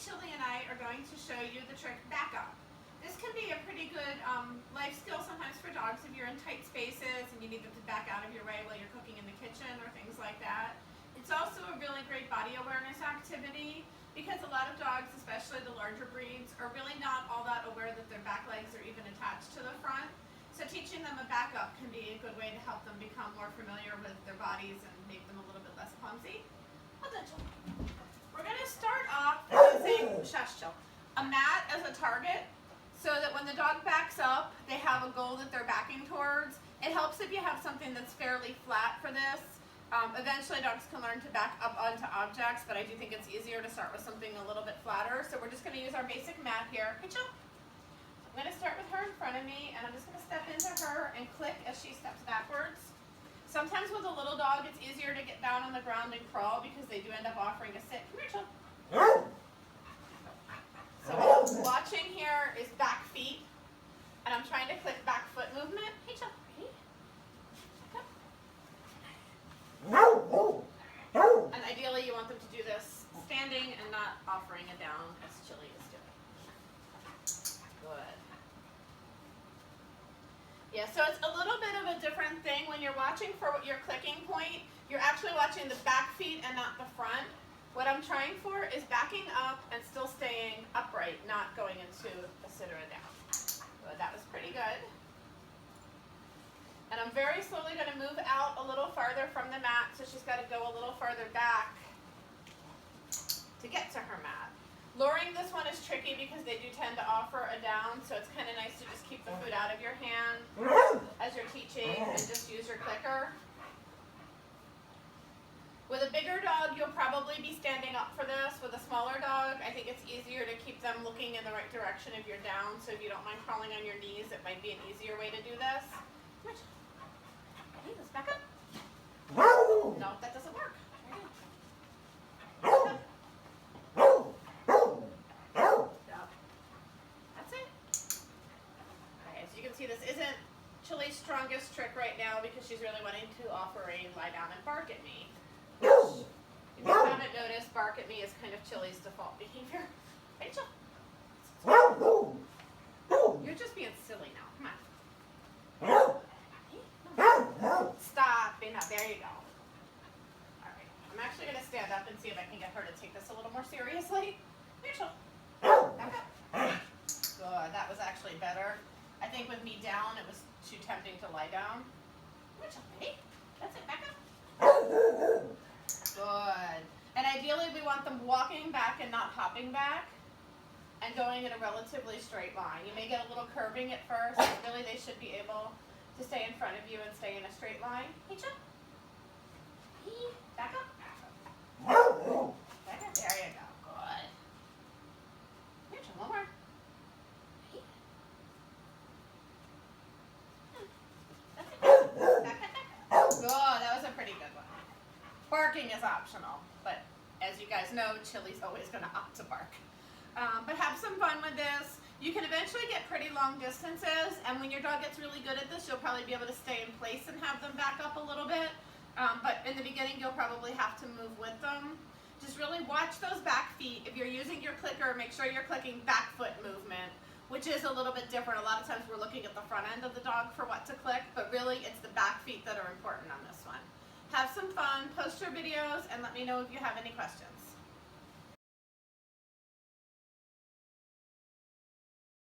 Chili and I are going to show you the trick back up. This can be a pretty good life skill sometimes for dogs if you're in tight spaces and you need them to back out of your way while you're cooking in the kitchen or things like that. It's also a really great body awareness activity because a lot of dogs, especially the larger breeds, are really not all that aware that their back legs are even attached to the front. So teaching them a back up can be a good way to help them become more familiar with their bodies and make them a little bit less clumsy. We're going to start off using a mat as a target so that when the dog backs up, they have a goal that they're backing towards. It helps if you have something that's fairly flat for this. Eventually dogs can learn to back up onto objects, but I do think it's easier to start with something a little bit flatter. So we're just going to use our basic mat here. Hey, Jill. I'm going to start with her in front of me, and I'm just going to step into her and click as she steps backwards. Sometimes with a little dog, it's easier to get down on the ground and crawl because they do end up offering to sit. Come here, Jill. So what I'm watching here is back feet, and I'm trying to click back foot movement. Hey, Jill. And ideally you want them to do this standing and not offering it down as Chili is doing. Good. Yeah, so it's a little bit of a different thing when you're watching for your clicking point. You're actually watching the back feet and not the front. What I'm trying for is backing up and still staying upright, not going into a sit or a down. Good, that was pretty good. And I'm very slowly going to move out a little farther from the mat, so she's got to go a little farther back to get to her mat. Luring this one is tricky because they do tend to offer a down, so it's kind of nice to just keep the food out of your hand as you're teaching and just use your clicker. With a bigger dog, you'll probably be standing up for this. With a smaller dog, I think it's easier to keep them looking in the right direction if you're down, so if you don't mind crawling on your knees, it might be an easier way to do this. Let's back up. No, that doesn't work. That's it. Okay, so you can see this isn't Chili's strongest trick right now because she's really wanting to offer a lie down and bark at me. If you haven't noticed, bark at me is kind of Chili's default behavior. Rachel. You're just being silly now. Come on. Stop. There you go. All right. I'm actually going to stand up and see if I can get her to take this a little more seriously. Rachel. Back up. Good. That was actually better. I think with me down, it was too tempting to lie down. Rachel, ready? That's it. Back up. Good. And ideally, we want them walking back and not hopping back and going in a relatively straight line. You may get a little curving at first, but really they should be able to stay in front of you and stay in a straight line. Hey, Chip. Back up. Back up. There you go. Good. Here, Chip, one more. That's it. Back up. Good. That was a pretty good one. Barking is optional, but as you guys know, Chili's always going to opt to bark. But have some fun with this. You can eventually get pretty long distances, and when your dog gets really good at this, you'll probably be able to stay in place and have them back up a little bit. But in the beginning, you'll probably have to move with them. Just really watch those back feet. If you're using your clicker, make sure you're clicking back foot movement, which is a little bit different. A lot of times we're looking at the front end of the dog for what to click, but really it's the back feet that are important on this one. Have some fun, post your videos, and let me know if you have any questions.